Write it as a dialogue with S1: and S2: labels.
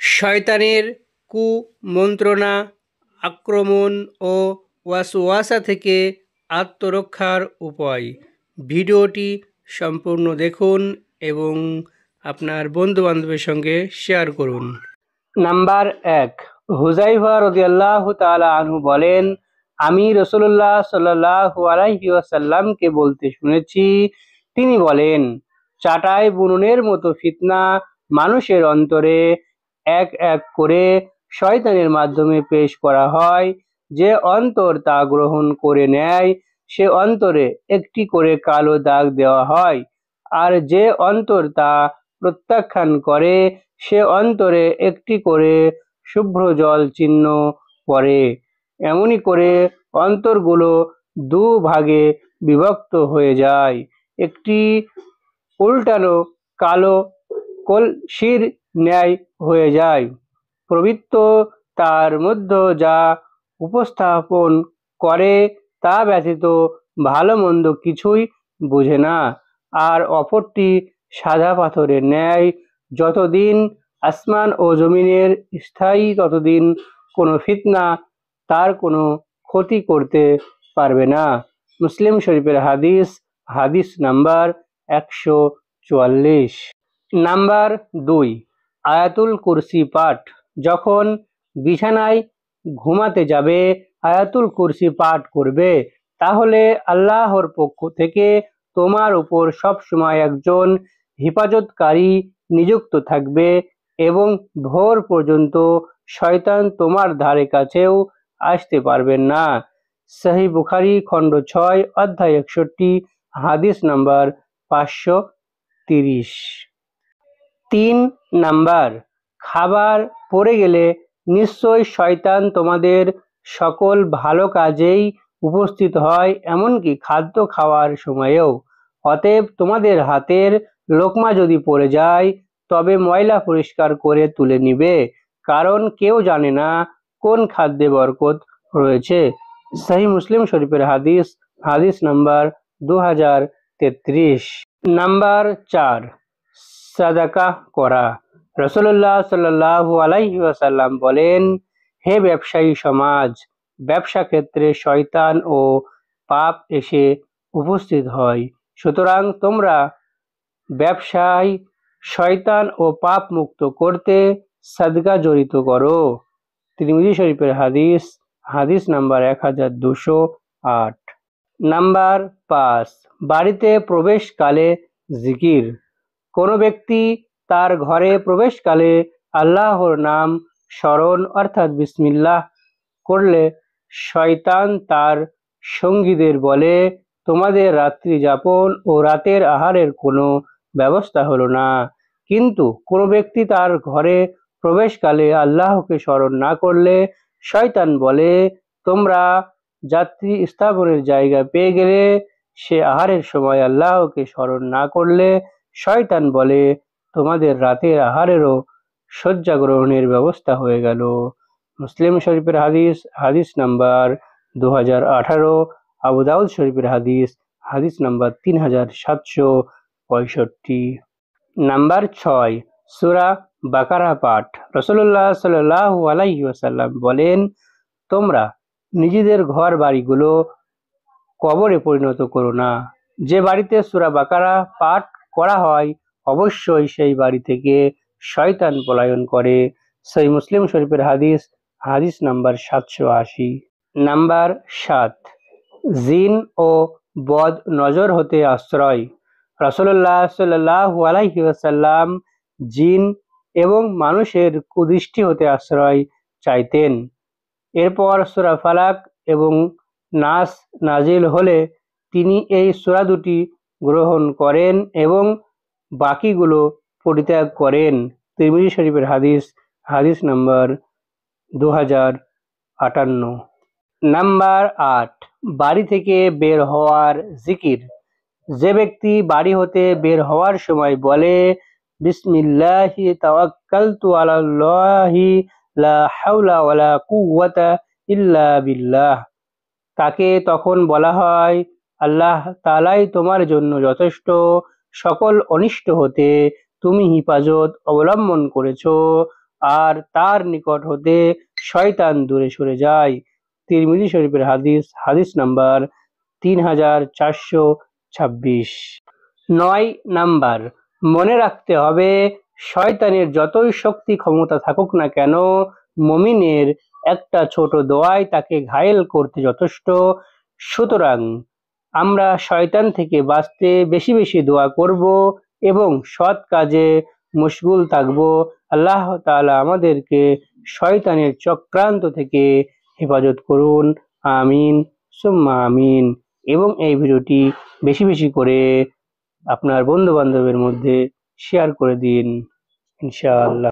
S1: শয়তানের কুমন্ত্রণা, আক্রমণ ও ওয়াসওয়াসা থেকে আত্মরক্ষার উপায়। ভিডিওটি সম্পূর্ণ দেখুন এবং আপনার বন্ধুবান্ধবের সঙ্গে শেয়ার করুন। নাম্বার 1, হুযায়ফা রাদিয়াল্লাহু তাআলা আনহু বলেন, আমি রাসূলুল্লাহ সাল্লাল্লাহু আলাইহি ওয়াসাল্লামকে বলতে শুনেছি, তিনি বলেন, চাটাই বুননের মতো ফিতনা মানুষের অন্তরে এক এক করে শয়তানের মাধ্যমে পেশ করা হয়। যে অন্তর তা গ্রহণ করে নেয় সে অন্তরে একটি করে কালো দাগ দেওয়া হয়, আর যে অন্তর তা প্রত্যাখ্যান করে সে অন্তরে একটি করে শুভ্র জল চিহ্ন পড়ে। এমনি করে অন্তরগুলো দুভাগে বিভক্ত হয়ে যায়, একটি উল্টানো কালো কলসির ন্যায় হয়ে যায়। প্রবৃত্ত তার মধ্যে যা উপস্থাপন করে তা ব্যতীত ভালো মন্দ কিছুই বুঝে না, আর অপরটি সাদা পাথরের ন্যায়। যতদিন আসমান ও জমিনের স্থায়ী ততদিন কোনো ফিতনা তার কোনো ক্ষতি করতে পারবে না। মুসলিম শরীফের হাদিস, হাদিস নাম্বার 144। নাম্বার 2, আয়াতুল কুরসি পাঠ। যখন বিছানায় ঘুমাতে যাবে আয়াতুল কুরসি পাঠ করবে, তাহলে আল্লাহর পক্ষ থেকে তোমার উপর সবসময় একজন হেফাজতকারী নিযুক্ত থাকবে এবং ভোর পর্যন্ত শয়তান তোমার ধারে কাছেও আসতে পারবেন না। সহিহ বুখারী খণ্ড 6 অধ্যায় 61, হাদিস নাম্বার 530। 3 নাম্বার, খাবার পড়ে গেলে নিশ্চয় শয়তান তোমাদের সকল ভালো কাজেই উপস্থিত হয়, এমনকি খাদ্য খাওয়ার সময়েও। অতএব তোমাদের হাতের লোকমা যদি পড়ে যায় তবে ময়লা পরিষ্কার করে তুলে নিবে, কারণ কেউ জানে না কোন খাদ্যে বরকত রয়েছে। সহিহ মুসলিম শরীফের হাদিস, হাদিস নাম্বার 2033। নাম্বার 4, সাদাকা করা। রাসূলুল্লাহ সাল্লাল্লাহু আলাইহি ওয়াসাল্লাম বলেন, হে ব্যবসায়ী সমাজ, ব্যবসা ক্ষেত্রে শয়তান ও পাপ এসে উপস্থিত হয়, সুতরাং তোমরা ব্যবসায় শয়তান ও পাপ মুক্ত করতে সাদকা জড়িত করো। তিরমিজি শরীফের হাদিস, হাদিস নাম্বার 1208। নাম্বার 5, বাড়িতে প্রবেশকালে জিকির। কোনো ব্যক্তি তার ঘরে প্রবেশকালে আল্লাহর নাম স্মরণ অর্থাৎ বিসমিল্লাহ করলে শয়তান তার সঙ্গীদের বলে, তোমাদের রাত্রি যাপন ও রাতের আহারের কোনো ব্যবস্থা হলো না। কিন্তু কোনো ব্যক্তি তার ঘরে প্রবেশকালে আল্লাহকে স্মরণ না করলে শয়তান বলে, তোমরা যাত্রী স্থাপনের জায়গা পেয়ে গেলে। সে আহারের সময় আল্লাহকে স্মরণ না করলে শয়তান বলে, তোমাদের রাতের আহারেরও শয্যা গ্রহণের ব্যবস্থা হয়ে গেল। মুসলিম শরীফের হাদিস, হাদিস নাম্বার 2018, আবু দাউদ শরীফের হাদিস, হাদিস নাম্বার 3765। নাম্বার 6, সূরা বাকারা পাঠ। রাসূলুল্লাহ সাল্লাল্লাহু আলাইহি ওয়াসাল্লাম বলেন, তোমরা নিজেদের ঘর বাড়িগুলো কবরে পরিণত করো না। যে বাড়িতে সূরা বাকারা পাঠ করা হয় অবশ্যই সেই বাড়ি থেকে শয়তান পলায়ন করে। সহিহ মুসলিম শরীফের হাদিস, হাদিস নাম্বার 780। নাম্বার 7, জিন ও বদ নজর হতে আশ্রয়। রাসূলুল্লাহ সাল্লাল্লাহু আলাইহি ওয়াসাল্লাম জিন এবং মানুষের কুদৃষ্টি হতে আশ্রয় চাইতেন। এরপর সূরা ফালাক এবং নাস নাজিল হলে তিনি এই সূরা দুটি গ্রহণ করেন এবং বাকিগুলো পরিত্যাগ করেন। তিরমিজি শরীফের হাদিস, হাদিস নাম্বার 2058। নাম্বার 8, বাড়ি থেকে বের হওয়ার জিকির। যে ব্যক্তি বাড়ি হতে বের হওয়ার সময় বলে, বিসমিল্লাহি তাওয়াক্কালতু আলাল্লাহি লা হাওলা ওয়ালা কুওয়াতা ইল্লা বিল্লাহ, তাকে তখন বলা হয়, আল্লাহ তাআলাই তোমার জন্য যথেষ্ট, সকল অনিষ্ট হতে তুমি হিফাজত অবলম্বন করেছ, আর তার নিকট হতে শয়তান দূরে সরে যায়। তিরমিজি শরীফের হাদিস, হাদিস নাম্বার 3426। 9 নাম্বার, মনে রাখতে হবে শয়তানের যতই শক্তি ক্ষমতা থাকুক না কেন, মুমিনের একটা ছোট দোয়াই তাকে ঘায়েল করতে যথেষ্ট। সুতরাং আমরা শয়তান থেকে বাঁচতে বেশি বেশি দোয়া করব এবং সৎ কাজে মশগুল থাকব। আল্লাহ তাআলা আমাদেরকে শয়তানের চক্রান্ত থেকে হেফাজত করুন। আমিন সুম্মা আমিন। এবং এই ভিডিওটি বেশি বেশি করে আপনার বন্ধু বান্ধবের মধ্যে শেয়ার করে দিন ইনশাআল্লাহ।